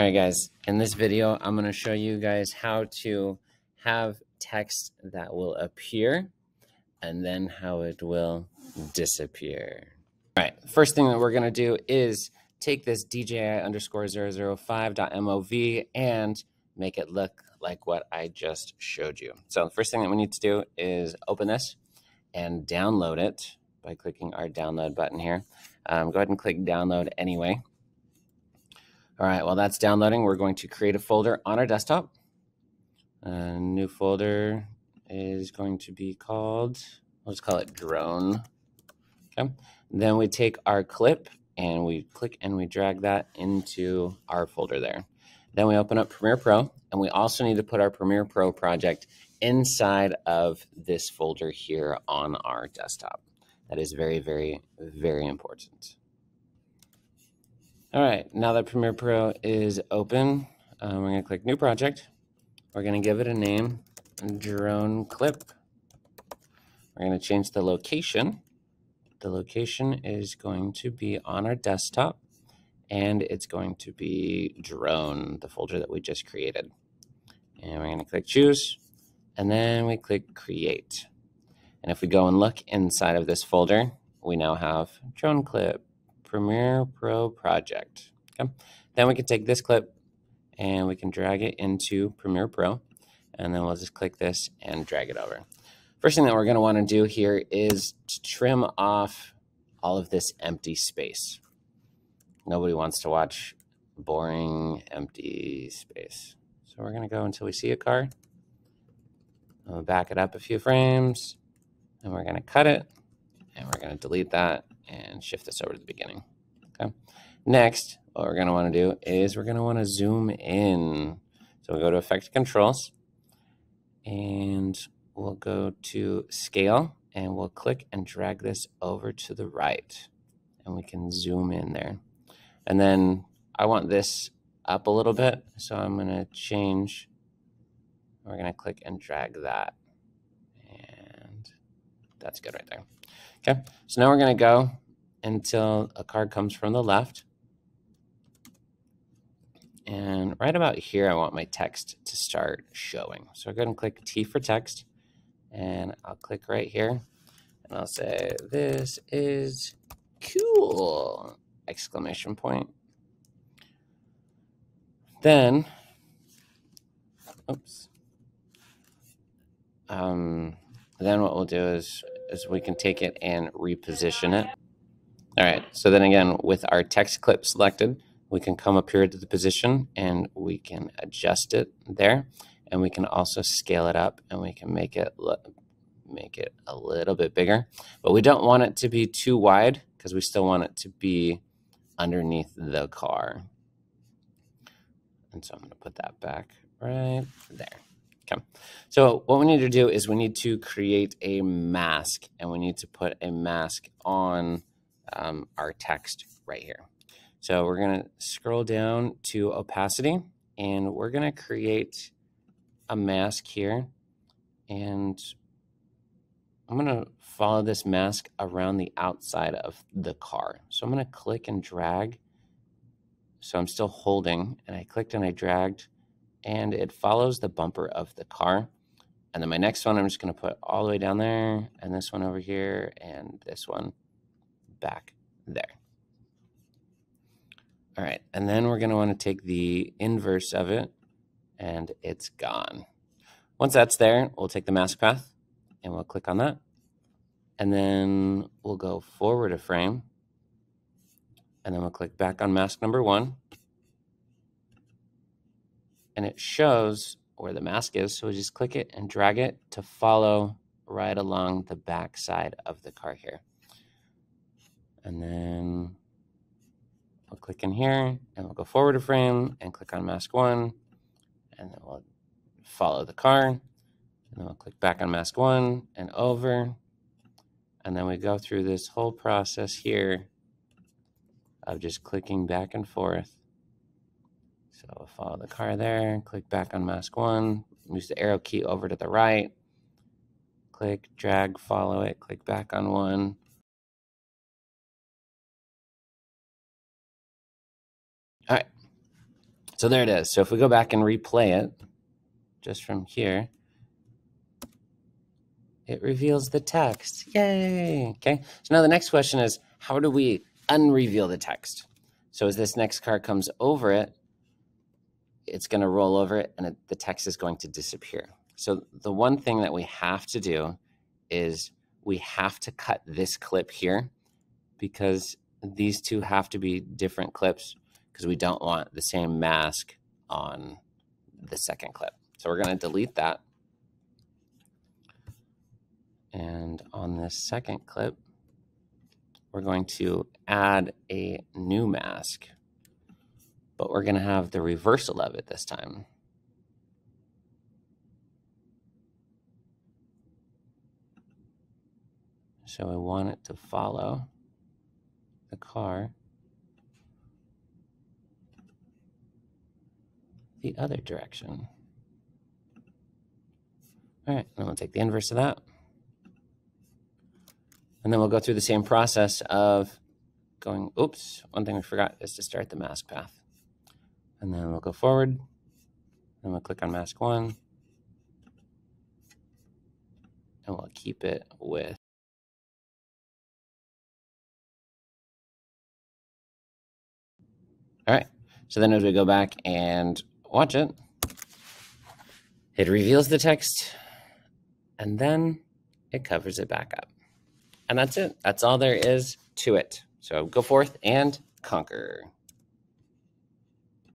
All right, guys, in this video, I'm going to show you guys how to have text that will appear and then how it will disappear. All right, first thing that we're going to do is take this DJI_005.mov and make it look like what I just showed you. So the first thing that we need to do is open this and download it by clicking our download button here. Go ahead and click download anyway. All right, while that's downloading, we're going to create a folder on our desktop. A new folder is going to be called, let's call it drone. Okay. Then we take our clip and we click and we drag that into our folder there. Then we open up Premiere Pro, and we also need to put our Premiere Pro project inside of this folder here on our desktop. That is very, very, very important. All right, now that Premiere Pro is open, we're going to click New Project. We're going to give it a name, Drone Clip. We're going to change the location. The location is going to be on our desktop, and it's going to be Drone, the folder that we just created. And we're going to click Choose, and then we click Create. And if we go and look inside of this folder, we now have Drone Clip. Premiere Pro project. Okay. Then we can take this clip and we can drag it into Premiere Pro, and then we'll just click this and drag it over. First thing that we're going to want to do here is to trim off all of this empty space. Nobody wants to watch boring empty space. So we're going to go until we see a car. We'll back it up a few frames, and we're going to cut it, and we're going to delete that and shift this over to the beginning. Okay. Next, what we're going to want to do is we're going to want to zoom in. So we'll go to Effect Controls, and we'll go to Scale, and we'll click and drag this over to the right, and we can zoom in there. And then I want this up a little bit, so I'm going to change. We're going to click and drag that, and that's good right there. Okay, so now we're going to go until a card comes from the left. And right about here, I want my text to start showing. So I'll go ahead and click T for text, and I'll click right here, and I'll say, "This is cool!" Exclamation point. Then, oops. Then what we'll do is we can take it and reposition it. All right, so then again, with our text clip selected, we can come up here to the position and we can adjust it there, and we can also scale it up, and we can make it a little bit bigger, but we don't want it to be too wide because we still want it to be underneath the car. And so I'm going to put that back right there. Okay. So what we need to do is we need to create a mask, and we need to put a mask on our text right here. So we're going to scroll down to opacity, and we're going to create a mask here, and I'm going to follow this mask around the outside of the car. So I'm going to click and drag. So I'm still holding, and I clicked and I dragged, and it follows the bumper of the car. And then my next one, I'm just going to put all the way down there, and this one over here, and this one back there. All right, and then we're going to want to take the inverse of it, and it's gone. Once that's there, we'll take the mask path, and we'll click on that. And then we'll go forward a frame, and then we'll click back on mask number 1. And it shows where the mask is, so we just click it and drag it to follow right along the back side of the car here. And then we'll click in here, and we'll go forward a frame and click on mask 1, and then we'll follow the car, and then we'll click back on mask 1 and over, and then we go through this whole process here of just clicking back and forth. So we'll follow the car there, click back on mask 1, use the arrow key over to the right, click, drag, follow it, click back on 1. All right, So there it is. So if we go back and replay it, just from here, it reveals the text. Yay! Okay, so now the next question is, how do we unreveal the text? So as this next card comes over it, it's going to roll over it, and the text is going to disappear. So the one thing that we have to do is we have to cut this clip here, because these two have to be different clips, because we don't want the same mask on the second clip. So we're going to delete that. And on this second clip, we're going to add a new mask, but we're going to have the reversal of it this time. So we want it to follow the car the other direction. All right, then we'll take the inverse of that. And then we'll go through the same process of going, oops, one thing we forgot is to start the mask path. And then we'll go forward, and we'll click on mask 1, and we'll keep it with all right. So then as we go back and watch it, it reveals the text, and then it covers it back up. And that's it. That's all there is to it. So go forth and conquer.